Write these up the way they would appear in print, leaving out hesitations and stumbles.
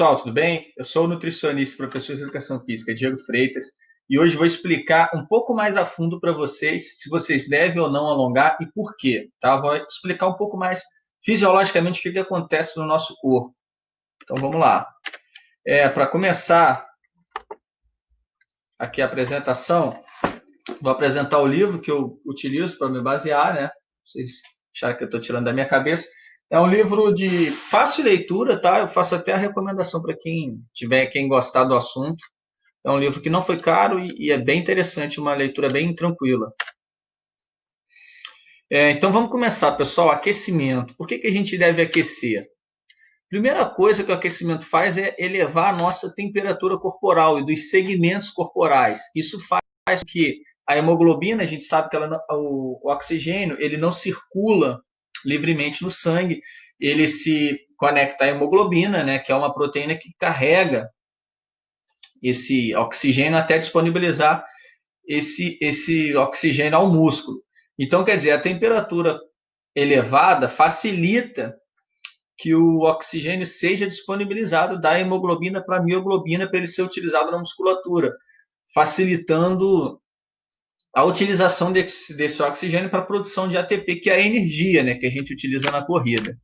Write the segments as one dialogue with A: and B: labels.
A: pessoal, tudo bem? Eu sou o nutricionista e professor de educação física, Diego Freitas, e hoje vou explicar um pouco mais a fundo para vocês se vocês devem ou não alongar e por quê, tá? Vou explicar um pouco mais fisiologicamente o que acontece no nosso corpo. Então vamos lá. Para começar aqui a apresentação, vou apresentar o livro que eu utilizo para me basear, né? Vocês acharam que eu estou tirando da minha cabeça. É um livro de fácil leitura, tá? Eu faço até a recomendação para quem gostar do assunto. É um livro que não foi caro e é bem interessante, uma leitura bem tranquila. Então vamos começar, pessoal. Aquecimento. Por que a gente deve aquecer? Primeira coisa que o aquecimento faz é elevar a nossa temperatura corporal e dos segmentos corporais. Isso faz com que a hemoglobina, a gente sabe que o oxigênio, ele não circula livremente no sangue, ele se conecta à hemoglobina, né, que é uma proteína que carrega esse oxigênio até disponibilizar esse oxigênio ao músculo. Então, quer dizer, a temperatura elevada facilita que o oxigênio seja disponibilizado da hemoglobina para a mioglobina para ele ser utilizado na musculatura, facilitando a utilização desse oxigênio para a produção de ATP, que é a energia, né, que a gente utiliza na corrida.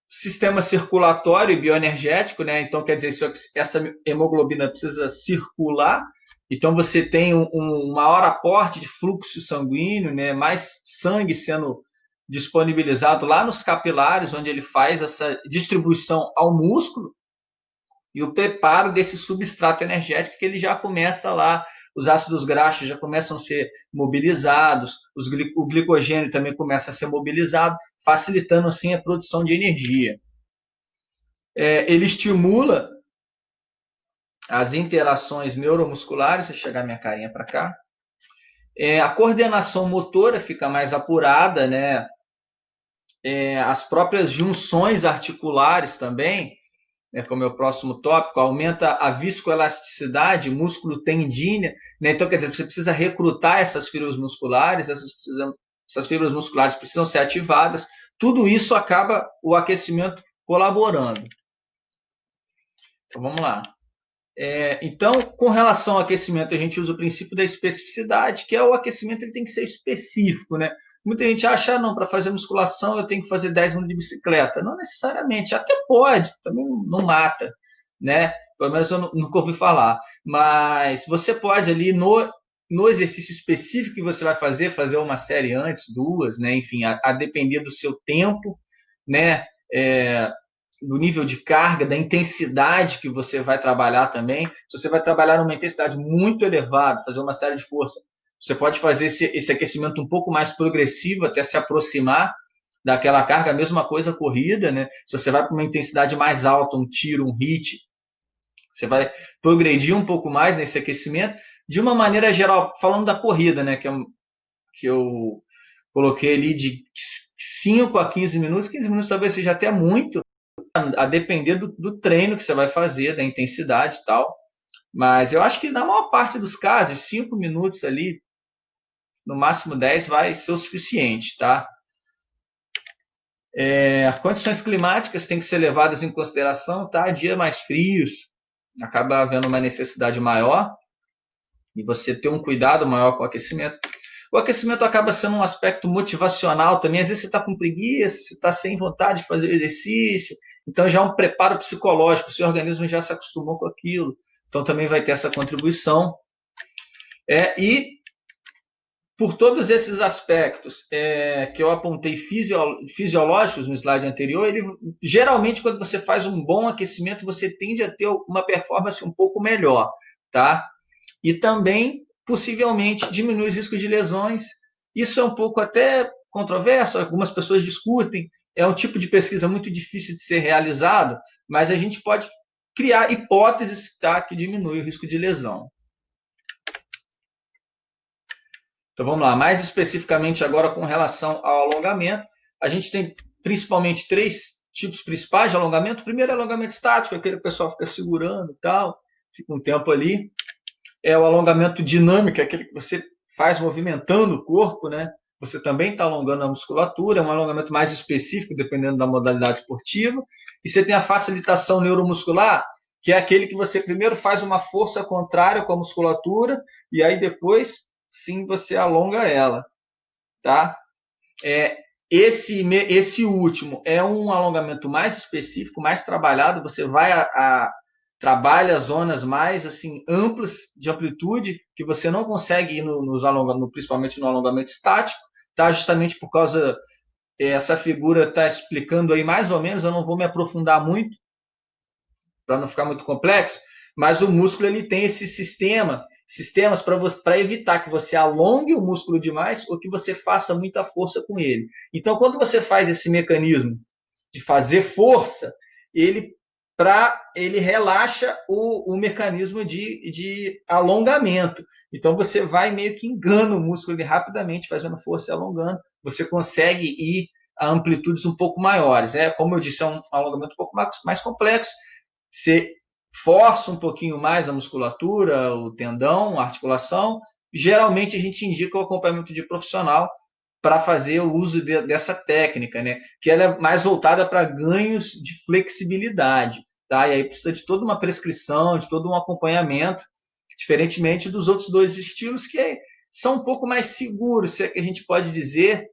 A: Sistema circulatório e bioenergético, né? Então, quer dizer, essa hemoglobina precisa circular, então você tem um maior aporte de fluxo sanguíneo, né? Mais sangue sendo disponibilizado lá nos capilares, onde ele faz essa distribuição ao músculo, e o preparo desse substrato energético que ele já começa lá, os ácidos graxos já começam a ser mobilizados, o glicogênio também começa a ser mobilizado, facilitando assim a produção de energia. Ele estimula as interações neuromusculares, deixa eu chegar minha carinha para cá, a coordenação motora fica mais apurada, né? As próprias junções articulares também, como é o próximo tópico, aumenta a viscoelasticidade músculo-tendínea, né? Então, quer dizer, você precisa recrutar essas fibras musculares, essas fibras musculares precisam ser ativadas, tudo isso acaba o aquecimento colaborando. Então, vamos lá. Então, com relação ao aquecimento, a gente usa o princípio da especificidade, que é o aquecimento ele tem que ser específico, né? Muita gente acha, não, para fazer musculação eu tenho que fazer 10 minutos de bicicleta. Não necessariamente, até pode, também não mata, né? Pelo menos eu nunca ouvi falar. Mas você pode ali no exercício específico que você vai fazer uma série antes, duas, né? Enfim, a depender do seu tempo, né? Do nível de carga, da intensidade que você vai trabalhar também. Se você vai trabalhar numa intensidade muito elevada, fazer uma série de força, você pode fazer esse aquecimento um pouco mais progressivo até se aproximar daquela carga. A mesma coisa a corrida, né? Se você vai para uma intensidade mais alta, um tiro, um hit, você vai progredir um pouco mais nesse aquecimento. De uma maneira geral, falando da corrida, né? Que eu coloquei ali de 5 a 15 minutos. 15 minutos talvez seja até muito, a depender do treino que você vai fazer, da intensidade e tal. Mas eu acho que na maior parte dos casos, 5 minutos ali, no máximo 10, vai ser o suficiente, tá? Condições climáticas têm que ser levadas em consideração, tá? Dias mais frios, acaba havendo uma necessidade maior e você ter um cuidado maior com o aquecimento. O aquecimento acaba sendo um aspecto motivacional também. Às vezes você está com preguiça, você está sem vontade de fazer exercício, então já é um preparo psicológico, o seu organismo já se acostumou com aquilo, então também vai ter essa contribuição. E por todos esses aspectos que eu apontei fisiológicos no slide anterior, geralmente quando você faz um bom aquecimento, você tende a ter uma performance um pouco melhor, tá? E também possivelmente diminui os riscos de lesões. Isso é um pouco até controverso, algumas pessoas discutem, é um tipo de pesquisa muito difícil de ser realizado, mas a gente pode criar hipóteses, tá, que diminui o risco de lesão. Então vamos lá, mais especificamente agora com relação ao alongamento, a gente tem principalmente 3 tipos principais de alongamento. O primeiro é alongamento estático, aquele que o pessoal fica segurando e tal, fica um tempo ali. É o alongamento dinâmico, aquele que você faz movimentando o corpo, né? você também está alongando a musculatura, é um alongamento mais específico, dependendo da modalidade esportiva. E você tem a facilitação neuromuscular, que é aquele que você primeiro faz uma força contrária com a musculatura, e aí depois, sim, você alonga ela, tá? Esse último é um alongamento mais específico, mais trabalhado, você vai trabalha zonas mais assim amplas de amplitude que você não consegue ir nos alongamentos, principalmente no alongamento estático, tá? Justamente por causa essa figura está explicando aí mais ou menos, eu não vou me aprofundar muito para não ficar muito complexo, mas o músculo ele tem esse sistemas para evitar que você alongue o músculo demais ou que você faça muita força com ele. Então, quando você faz esse mecanismo de fazer força, ele relaxa o mecanismo de alongamento. Então você vai meio que engana o músculo rapidamente fazendo força e alongando. Você consegue ir a amplitudes um pouco maiores. Como eu disse, é um alongamento um pouco mais complexo. Você força um pouquinho mais a musculatura, o tendão, a articulação. Geralmente a gente indica o acompanhamento de profissional para fazer o uso dessa técnica, né? Que ela é mais voltada para ganhos de flexibilidade, tá? E aí precisa de toda uma prescrição, de todo um acompanhamento, diferentemente dos outros dois estilos que são um pouco mais seguros, se é que a gente pode dizer,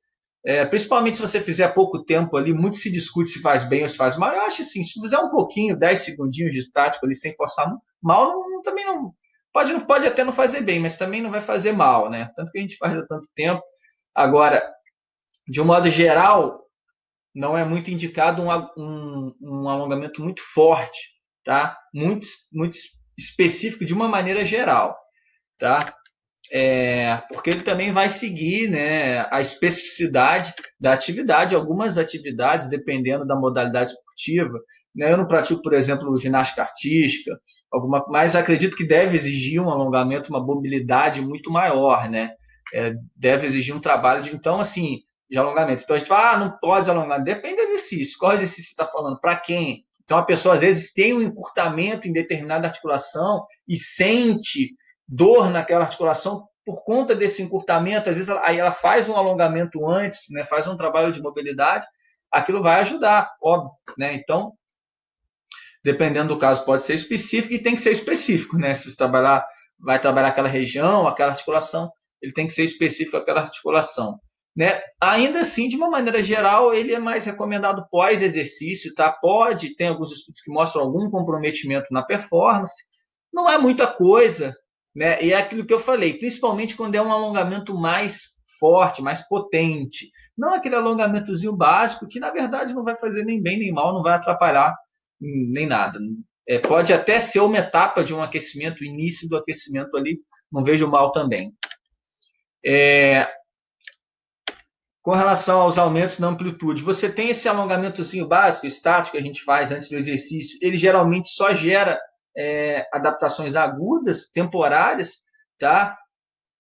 A: principalmente se você fizer pouco tempo ali, muito se discute se faz bem ou se faz mal. Eu acho assim, se fizer um pouquinho, 10 segundinhos de estático ali, sem forçar mal, também não pode até não fazer bem, mas também não vai fazer mal, né? Tanto que a gente faz há tanto tempo. Agora, de um modo geral, não é muito indicado um alongamento muito forte, tá? Muito específico de uma maneira geral, tá? Porque ele também vai seguir, né, a especificidade da atividade, algumas atividades, dependendo da modalidade esportiva. Né? Eu não pratico, por exemplo, ginástica artística, mas acredito que deve exigir um alongamento, uma mobilidade muito maior, né? Deve exigir um trabalho então, assim, de alongamento. Então a gente fala, não pode alongar, depende do exercício. Qual exercício você está falando? Para quem? Então a pessoa às vezes tem um encurtamento em determinada articulação e sente dor naquela articulação por conta desse encurtamento, às vezes aí ela faz um alongamento antes, né, faz um trabalho de mobilidade, aquilo vai ajudar, óbvio, né? Então, dependendo do caso, pode ser específico e tem que ser específico, né? Se você vai trabalhar aquela região, aquela articulação, ele tem que ser específico aquela articulação. Né? Ainda assim, de uma maneira geral, ele é mais recomendado pós-exercício, tá? Tem alguns estudos que mostram algum comprometimento na performance, não é muita coisa, né? E é aquilo que eu falei, principalmente quando é um alongamento mais forte, mais potente. Não aquele alongamentozinho básico que, na verdade, não vai fazer nem bem nem mal, não vai atrapalhar nem nada. Pode até ser uma etapa de um aquecimento, o início do aquecimento ali, não vejo mal também. Com relação aos aumentos na amplitude, você tem esse alongamentozinho básico, estático, que a gente faz antes do exercício, ele geralmente só gera adaptações agudas, temporárias, tá?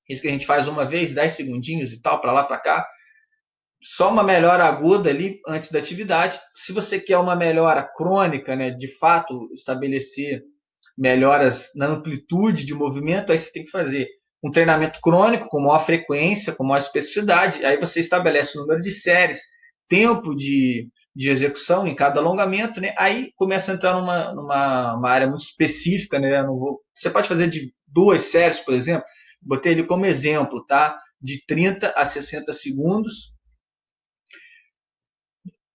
A: Isso que a gente faz uma vez, 10 segundinhos e tal, para lá, para cá. Só uma melhora aguda ali antes da atividade. Se você quer uma melhora crônica, né, de fato, estabelecer melhoras na amplitude de movimento, aí você tem que fazer um treinamento crônico com maior frequência, com maior especificidade. Aí você estabelece o número de séries, tempo de execução em cada alongamento, né? Aí começa a entrar numa área muito específica, né? Você pode fazer de 2 séries, por exemplo. Botei ele como exemplo, tá? De 30 a 60 segundos,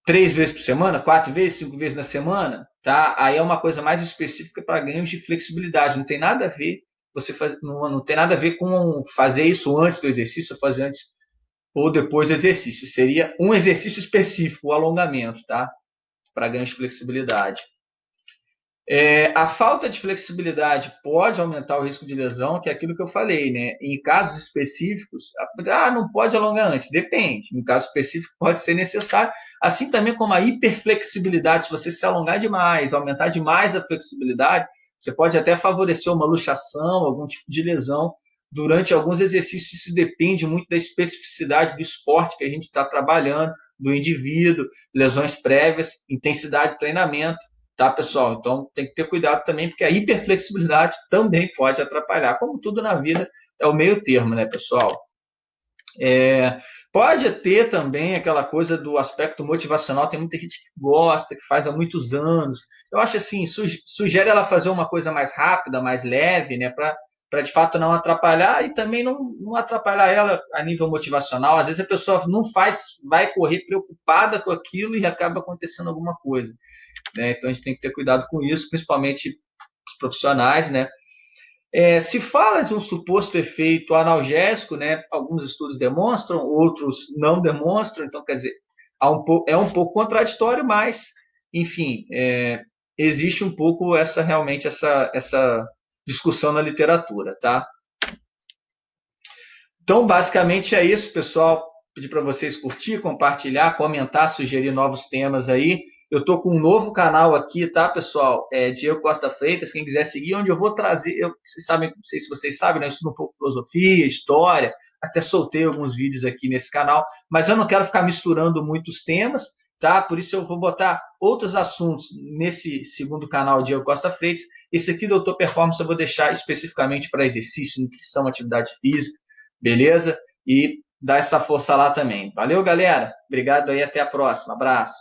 A: 3 vezes por semana, 4 vezes, 5 vezes na semana, tá? Aí é uma coisa mais específica para ganhos de flexibilidade. Não tem nada a ver não tem nada a ver com fazer isso antes do exercício, ou fazer antes ou depois do exercício. Seria um exercício específico, o alongamento, tá? Para ganhos de flexibilidade. A falta de flexibilidade pode aumentar o risco de lesão, que é aquilo que eu falei, né? Em casos específicos, não pode alongar antes. Depende. Em caso específico, pode ser necessário. Assim também como a hiperflexibilidade, se você se alongar demais, aumentar demais a flexibilidade, você pode até favorecer uma luxação, algum tipo de lesão durante alguns exercícios. Isso depende muito da especificidade do esporte que a gente está trabalhando, do indivíduo, lesões prévias, intensidade de treinamento. Tá, pessoal? Então tem que ter cuidado também, porque a hiperflexibilidade também pode atrapalhar. Como tudo na vida, é o meio termo, né, pessoal? Pode ter também aquela coisa do aspecto motivacional, tem muita gente que gosta, que faz há muitos anos. Eu acho assim, sugere ela fazer uma coisa mais rápida, mais leve, né, para de fato não atrapalhar e também não atrapalhar ela a nível motivacional. Às vezes a pessoa não faz, vai correr preocupada com aquilo e acaba acontecendo alguma coisa, né? Então a gente tem que ter cuidado com isso, principalmente os profissionais, né? Se fala de um suposto efeito analgésico, né? Alguns estudos demonstram, outros não demonstram, então quer dizer, é um pouco contraditório, mas, enfim, existe um pouco realmente essa discussão na literatura, tá? Então, basicamente é isso, pessoal. Pedir para vocês curtir, compartilhar, comentar, sugerir novos temas aí. Eu estou com um novo canal aqui, tá, pessoal? Diego Costa Freitas, quem quiser seguir, onde eu vou trazer, vocês sabem, não sei se vocês sabem, né? Eu estudo um pouco filosofia, história, até soltei alguns vídeos aqui nesse canal, mas eu não quero ficar misturando muitos temas, tá? Por isso eu vou botar outros assuntos nesse segundo canal, Diego Costa Freitas. Esse aqui, Doutor Performance, eu vou deixar especificamente para exercício, nutrição, atividade física, beleza? E dá essa força lá também. Valeu, galera. Obrigado aí, até a próxima. Abraço.